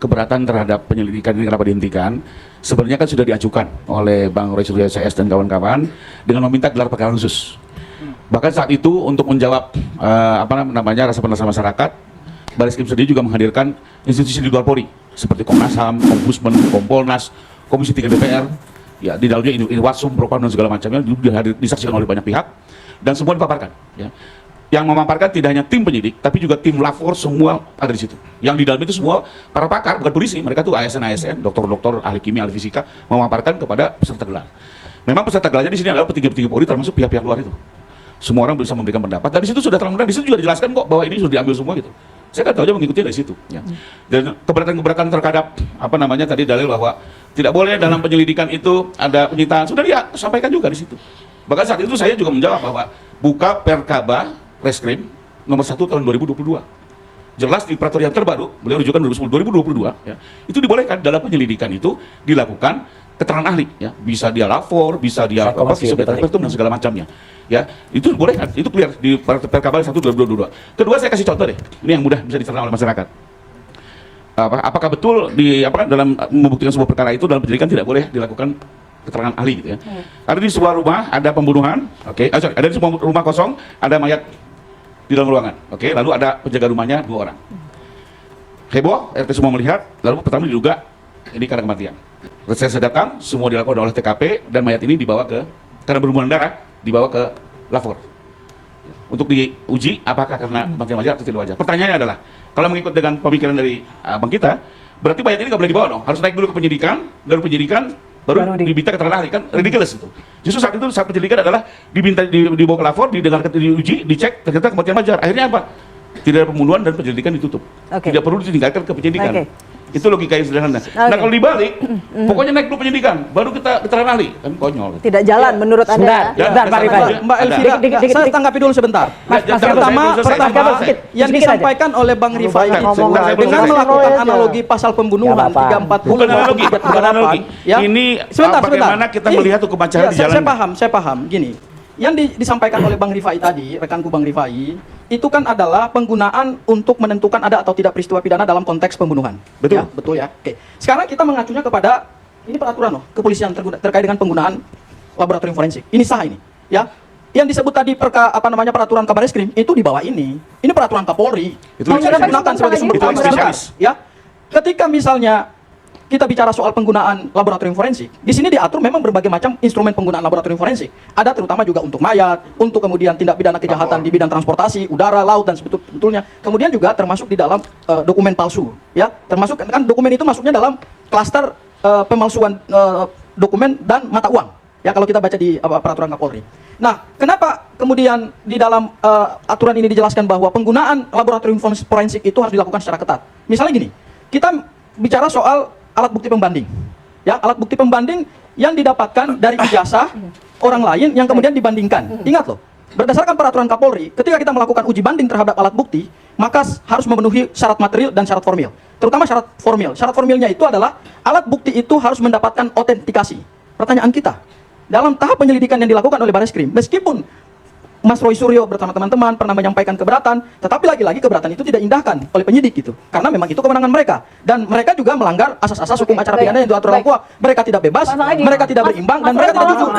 keberatan terhadap penyelidikan ini kenapa dihentikan, sebenarnya kan sudah diajukan oleh Bang Roy Suryo CS dan kawan-kawan dengan meminta gelar perkara khusus. Bahkan saat itu untuk menjawab rasa penasaran masyarakat, Bareskrim sendiri juga menghadirkan institusi di luar Polri seperti Komnas HAM, Ombudsman, Kompolnas, Komisi 3 DPR, ya di dalamnya Irwasum, Propam dan segala macamnya disaksikan oleh banyak pihak dan semua dipaparkan. Ya. Yang memaparkan tidak hanya tim penyidik, tapi juga tim lapor semua ada di situ. Yang di dalam itu semua para pakar, bukan polisi, mereka tuh ASN, dokter-dokter, ahli kimia, ahli fisika, memaparkan kepada peserta gelar. Memang peserta gelarnya di sini adalah petinggi-petinggi Polri, termasuk pihak-pihak luar itu. Semua orang bisa memberikan pendapat. Dan di situ sudah terang-terang, di situ juga dijelaskan kok bahwa ini sudah diambil semua gitu. Saya kan tahu aja mengikuti dari situ. Ya. Dan keberatan-keberatan terhadap tadi dalil bahwa tidak boleh dalam penyelidikan itu ada penyitaan, sudah dia sampaikan juga di situ. Bahkan saat itu saya juga menjawab bahwa buka Perkaba Reskrim nomor 1 tahun 2022. Jelas di peraturan yang terbaru, beliau rujukan 2022, ya, itu dibolehkan dalam penyelidikan itu dilakukan keterangan ahli, ya, bisa dia lapor, bisa dia dan segala macamnya, ya, itu dibolehkan, itu clear di Perkaba 1 2022. Kedua saya kasih contoh deh, ini yang mudah bisa dicerna oleh masyarakat. Apakah betul dalam membuktikan sebuah perkara itu dalam penyelidikan tidak boleh dilakukan keterangan ahli gitu ya. Ada di sebuah rumah ada pembunuhan, ada di sebuah rumah kosong ada mayat di dalam ruangan, lalu ada penjaga rumahnya 2 orang. Heboh, RT semua melihat, lalu pertama diduga ini karena kematian. Reserse datang, semua dilakukan oleh TKP dan mayat ini dibawa karena berhubungan darah, dibawa ke lapor untuk diuji apakah karena kematian wajar atau tidak wajar. Pertanyaannya adalah, kalau mengikut dengan pemikiran dari abang kita, berarti mayat ini nggak boleh dibawa dong, harus naik dulu ke penyidikan, dari penyidikan baru diminta keterangan ahli, kan ridiculous itu. Justru saat itu saat penyelidikan adalah dibawa ke lapor, didengarkan, diuji, dicek, ternyata kematian wajar. Akhirnya apa? Tidak ada pembunuhan dan penyelidikan ditutup. Tidak perlu ditinggalkan ke penyidikan. Itu logika yang sederhana. Nah kalau dibalik, pokoknya naik dulu penyidikan, baru kita keterangan ahli, kan konyol. Tidak jalan menurut Anda. Mbak Elvira, saya tanggapi dulu sebentar. Pertama yang disampaikan oleh Bang Rifai dengan melakukan analogi pasal pembunuhan 340. Bukan analogi. Ini bagaimana kita melihat hukum acara di jalan. Saya paham. Gini, yang disampaikan oleh Bang Rifai tadi, rekanku Bang Rifai, itu kan adalah penggunaan untuk menentukan ada atau tidak peristiwa pidana dalam konteks pembunuhan. Betul. Ya, betul ya. Oke. Sekarang kita mengacunya kepada ini peraturan kepolisian terkait dengan penggunaan laboratorium forensik. Ini sah ini, ya. Yang disebut tadi peraturan Kabar Reskrim itu di bawah ini. Ini peraturan Kapolri. Itu digunakan sebagai sumber spesialis, ya. Ketika misalnya kita bicara soal penggunaan laboratorium forensik, di sini diatur memang berbagai macam instrumen penggunaan laboratorium forensik. Ada terutama juga untuk mayat, untuk kemudian tindak pidana kejahatan di bidang transportasi, udara, laut dan sebetulnya. Kemudian juga termasuk di dalam dokumen palsu, ya. Termasuk kan dokumen itu masuknya dalam klaster pemalsuan dokumen dan mata uang. Ya kalau kita baca di peraturan Kapolri. Nah, kenapa kemudian di dalam aturan ini dijelaskan bahwa penggunaan laboratorium forensik itu harus dilakukan secara ketat? Misalnya gini, kita bicara soal alat bukti pembanding, ya, alat bukti pembanding yang didapatkan dari ijazah orang lain yang kemudian dibandingkan. Ingat loh, berdasarkan peraturan Kapolri, ketika kita melakukan uji banding terhadap alat bukti, maka harus memenuhi syarat material dan syarat formil. Terutama syarat formil. Syarat formilnya itu adalah alat bukti itu harus mendapatkan autentikasi. Pertanyaan kita, dalam tahap penyelidikan yang dilakukan oleh Bareskrim, meskipun Mas Roy Suryo bersama teman-teman pernah menyampaikan keberatan, tetapi lagi-lagi keberatan itu tidak indahkan oleh penyidik gitu. Karena memang itu kewenangan mereka. Dan mereka juga melanggar asas-asas hukum acara pidana yang diatur dalam KUHP. Mereka tidak bebas, mereka tidak berimbang, dan mereka tidak jujur.